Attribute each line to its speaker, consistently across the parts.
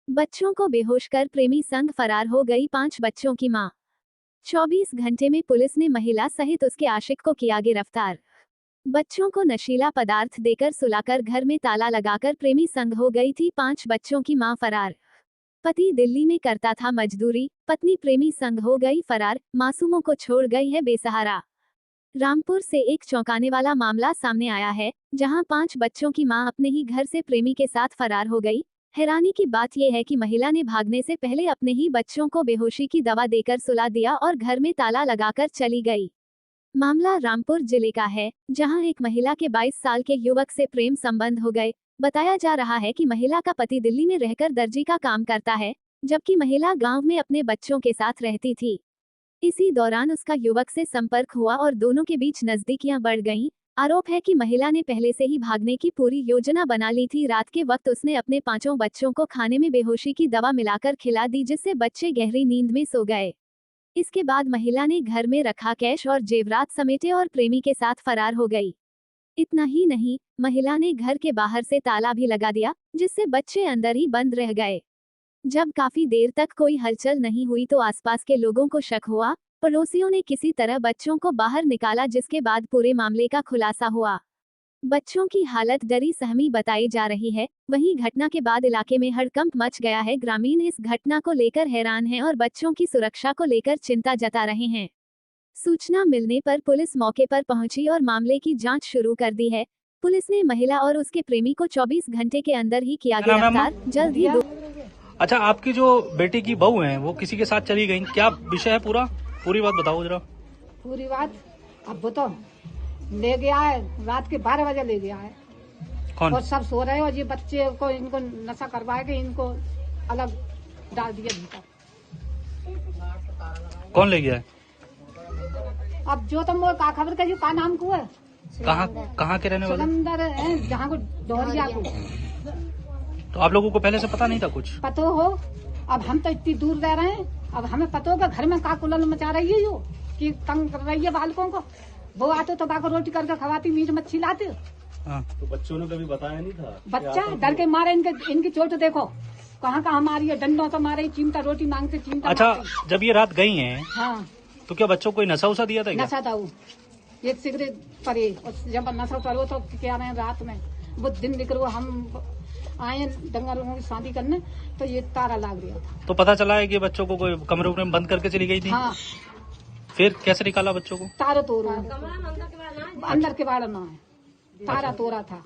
Speaker 1: बच्चों को बेहोश कर प्रेमी संग फरार हो गई 5 बच्चों की मां। 24 घंटे में पुलिस ने महिला सहित उसके आशिक को किया गिरफ्तार। बच्चों को नशीला पदार्थ देकर सुलाकर घर में ताला लगाकर प्रेमी संग हो गई थी 5 बच्चों की मां फरार। पति दिल्ली में करता था मजदूरी, पत्नी प्रेमी संग हो गई फरार, मासूमों को छोड़ गई है बेसहारा। रामपुर से एक चौंकाने वाला मामला सामने आया है, जहां 5 बच्चों की मां अपने ही घर से प्रेमी के साथ फरार हो गई। हैरानी की बात यह है कि महिला ने भागने से पहले अपने ही बच्चों को बेहोशी की दवा देकर सुला दिया और घर में ताला लगाकर चली गई। मामला रामपुर जिले का है, जहां एक महिला के 22 साल के युवक से प्रेम संबंध हो गए। बताया जा रहा है कि महिला का पति दिल्ली में रहकर दर्जी का काम करता है, जबकि महिला गांव में अपने बच्चों के साथ रहती थी। इसी दौरान उसका युवक से संपर्क हुआ और दोनों के बीच नजदीकियां बढ़ गईं। आरोप है कि महिला ने पहले से ही भागने की पूरी योजना बना ली थी। रात के वक्त उसने अपने 5 बच्चों को खाने में बेहोशी की दवा मिलाकर खिला दी, जिससे बच्चे गहरी नींद में सो गए। इसके बाद महिला ने घर में रखा कैश और जेवरात समेटे और प्रेमी के साथ फरार हो गई। इतना ही नहीं, महिला ने घर के बाहर से ताला भी लगा दिया, जिससे बच्चे अंदर ही बंद रह गए। जब काफी देर तक कोई हलचल नहीं हुई तो आसपास के लोगों को शक हुआ। पड़ोसियों ने किसी तरह बच्चों को बाहर निकाला, जिसके बाद पूरे मामले का खुलासा हुआ। बच्चों की हालत डरी सहमी बताई जा रही है। वहीं घटना के बाद इलाके में हड़कंप मच गया है। ग्रामीण इस घटना को लेकर हैरान हैं और बच्चों की सुरक्षा को लेकर चिंता जता रहे हैं। सूचना मिलने पर पुलिस मौके पर पहुंची और मामले की जांच शुरू कर दी है। पुलिस ने महिला और उसके प्रेमी को 24 घंटे के अंदर ही किया गिरफ्तार। जल्द ही
Speaker 2: अच्छा, आपकी जो बेटी की बहू है वो किसी के साथ चली गई, क्या विषय है पूरा? पूरी बात बताओ जरा।
Speaker 3: पूरी बात अब वो तो ले गया है, रात के 12 बजे ले गया है।
Speaker 2: कौन?
Speaker 3: और सब सो रहे हो, ये बच्चे को इनको नशा करवा के इनको अलग डाल दिया भीतर।
Speaker 2: कौन ले गया है?
Speaker 3: अब जो तुम वो का खबर का जो का नाम को है,
Speaker 2: कहाँ के रहने वाले?
Speaker 3: सिकंदर है, जहाँ को डोहरिया को।
Speaker 2: तो आप लोगों को पहले से पता नहीं था कुछ?
Speaker 3: पतो हो, अब हम तो इतनी दूर रह रहे हैं, अब हमें पतो होगा घर में का कुलल मचा रही है, यो कि तंग कर रही है बालकों को। वो आते तो बाको रोटी करके खवाती, मीट मच्छी लाते।
Speaker 2: हाँ।
Speaker 4: तो बच्चों ने कभी बताया नहीं था?
Speaker 3: बच्चा डर के मारे इनकी चोट देखो कहाँ कहाँ मारी है, डंडों से मारे, चिमटा रोटी मांगते चिमटा।
Speaker 2: अच्छा, जब ये रात गई हैं,
Speaker 3: हाँ,
Speaker 2: तो क्या बच्चों को कोई नशा उसा दिया था क्या?
Speaker 3: नशा था वो, एक सिगरेट परे, और जब नशा करो तो क्या रहे रात में वो दिन निकलो, हम आए दंगा लोगों की शादी करने तो ये तारा लाग रहा था।
Speaker 2: तो पता चला है कि बच्चों को कोई कमरे में बंद करके चली गई थी?
Speaker 3: हाँ,
Speaker 2: फिर कैसे निकाला बच्चों को?
Speaker 3: तारा तोड़ा अंदर के बाड़ ना है, तारा तोड़ा था।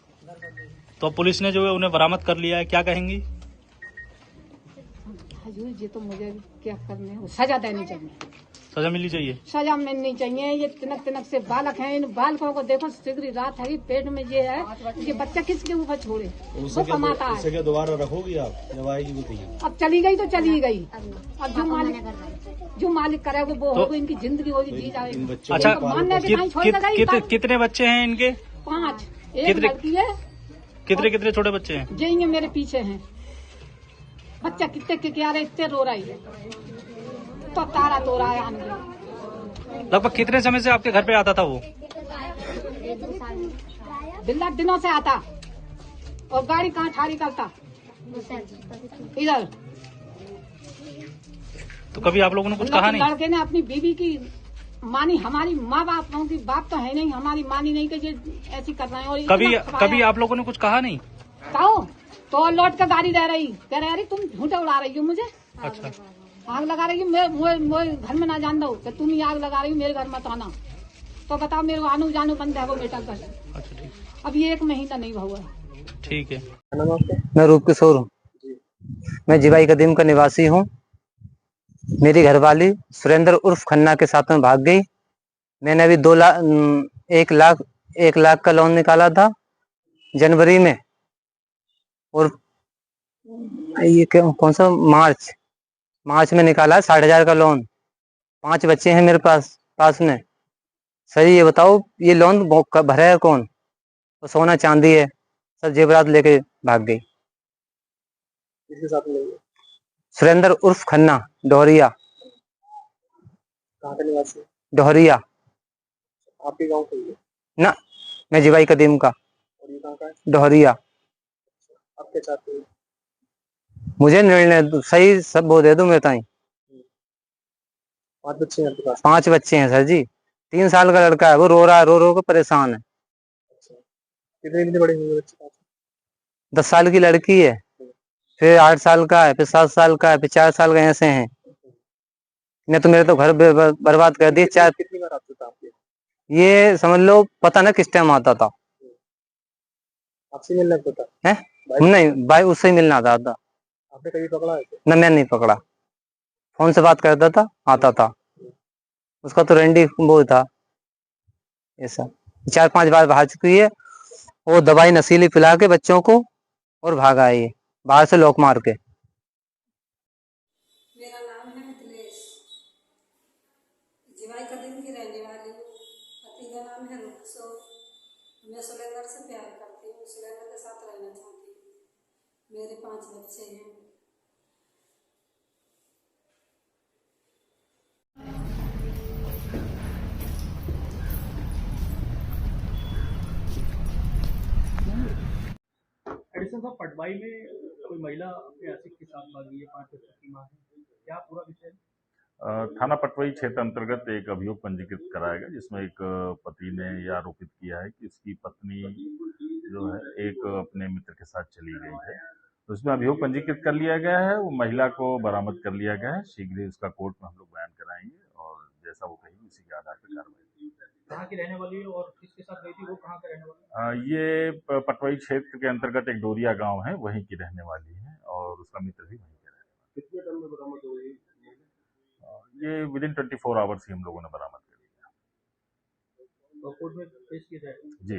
Speaker 2: तो पुलिस ने जो है उन्हें बरामद कर लिया है, क्या कहेंगी?
Speaker 3: हजूर ये तो मुझे क्या करने हो, सजा देनी चाहिए,
Speaker 2: सजा मिलनी चाहिए।
Speaker 3: सजा मिलनी चाहिए। ये तिनक तिनक से बालक हैं, इन बालकों को देखो, सिगरी रात है, पेट में ये है, ये बच्चा किसके ऊपर छोड़े, वो कमाता है।
Speaker 4: उसे दोबारा रखोगी आप जब आएगी वो?
Speaker 3: अब चली गई तो चली गई, अब जो मालिक करे वो होगी, इनकी जिंदगी होगी, जी जाएगी।
Speaker 2: अच्छा,
Speaker 3: मानने के टाइम छोड़ गई।
Speaker 2: कितने बच्चे हैं इनके?
Speaker 3: 5, एक लड़की है।
Speaker 2: कितने छोटे बच्चे हैं?
Speaker 3: ये मेरे पीछे हैं, बच्चा कितने के क्या रहे, इतने रो रही है, तो तारा तोड़ा है।
Speaker 2: लगभग कितने समय से आपके घर पे आता था वो?
Speaker 3: बिल्ला दिनों से आता, और गाड़ी कहाँ ठारी करता इधर।
Speaker 2: तो कभी आप लोगों ने कुछ कहा नहीं?
Speaker 3: लड़के ने अपनी बीवी की मानी, हमारी माँ बाप की बाप तो है नहीं, हमारी मानी नहीं कि ये ऐसी कर रहे हैं। और
Speaker 2: कभी आप लोगों ने कुछ कहा नहीं?
Speaker 3: कहो तो लौट कर गाड़ी दे रही, कह रहे अरे तुम झूठे उड़ा रही हो मुझे,
Speaker 2: अच्छा,
Speaker 3: आग लगा रही हो, मेरे घर में ना जान दो कि तुम ही आग लगा रही हो, मेरे घर मत आना। तो बताओ, मेरे आनू जानू बंद है वो बेटा का।
Speaker 2: अच्छा, ठीक,
Speaker 3: अब ये 1 महीना नहीं हुआ है।
Speaker 2: ठीक है।
Speaker 5: मैं रूप किशोर हूँ, मैं जिवाई कदीम का निवासी हूँ। मेरी घरवाली सुरेंद्र उर्फ खन्ना के साथ में भाग गई। मैंने अभी 1 लाख का लोन निकाला था जनवरी में, और ये कौन सा मार्च में निकाला है 60,000 का लोन। 5 बच्चे हैं मेरे पास में। सर ये बताओ, ये लोन भरा है कौन? तो सोना चांदी है सर, जेवरात लेके भाग गई।
Speaker 4: किसके साथ में?
Speaker 5: सुरेंद्र उर्फ खन्ना, डोहरिया।
Speaker 4: कहाँ का निवासी?
Speaker 5: डोहरिया।
Speaker 4: आपके गांव का ही है?
Speaker 5: ना, मैं जिवाई कदीम का।
Speaker 4: और ये कहाँ का है?
Speaker 5: डोहरिया।
Speaker 4: आप क्या चाहते हो?
Speaker 5: मुझे निर्णय सही सब वो दे दो मेरे ताई।
Speaker 4: 5 बच्चे हैं आपके पास?
Speaker 5: 5 बच्चे हैं सर जी। 3 साल का लड़का है, वो रो रहा है, रो रो के परेशान है।
Speaker 4: अच्छा, कितने बड़े होंगे बच्चे पास?
Speaker 5: 10 साल की लड़की है, फिर 8 साल का है, फिर 7 साल का है, फिर 4 साल का, ऐसे हैं। ने तो मेरे तो घर बर्बाद कर दिए। चार
Speaker 4: कितनी बार आता था आपके?
Speaker 5: ये समझ लो पता ना किस टाइम आता था।
Speaker 4: आपसे मिलना होता?
Speaker 5: है नहीं भाई, उससे ही मिलना आता था।
Speaker 4: आपने कभी पकड़ा है?
Speaker 5: ना मैं नहीं पकड़ा, फोन से बात करता था, आता था। उसका तो रेंडी वो था ऐसा। 4-5 बार भाग चुकी है, वो दवाई नशीली पिला के बच्चों को और भागा है ये बाहर से लॉक मार के।
Speaker 6: मेरा नाम है मिथिलेश, जिवाई कदम की रहने वाली हूँ। पति का नाम है रुखसो। मैं सुरेंद्र से प्यार करती हूँ, सुरेंद्र के साथ रहना चाहती हूँ। मेरे 5 बच्चे हैं।
Speaker 2: एडिशन साहब, पटवाई में कोई महिला अपने आशिक के साथ भागी है, 5 बच्चों की मां है, क्या पूरा विषय है?
Speaker 7: थाना पटवाई क्षेत्र अंतर्गत एक अभियोग पंजीकृत कराया गया, जिसमें एक पति ने यह आरोपित किया है कि इसकी पत्नी जो है एक अपने मित्र के साथ चली गई है। तो उसमें अभियोग पंजीकृत कर लिया गया है, वो महिला को बरामद कर लिया गया है। शीघ्र ही उसका कोर्ट में हम लोग बयान कराएंगे और जैसा वो कहेगी उसी के आधार पर कार्रवाई।
Speaker 2: कहाँ की रहने वाली है और किसके साथ गई थी, वो कहाँ का रहने वाला है?
Speaker 7: ये पटवाई क्षेत्र के अंतर्गत एक डोरिया गांव है, वहीं की रहने वाली है और उसका मित्र भी वहीं का रहने वाला है।
Speaker 4: कितने टन में बरामद हो गई?
Speaker 7: ये विदिन 24 आवर्स ही हम लोगों ने बरामद कर लिया।
Speaker 2: और कोर्ट में पेश किया जाएगा।
Speaker 7: जी।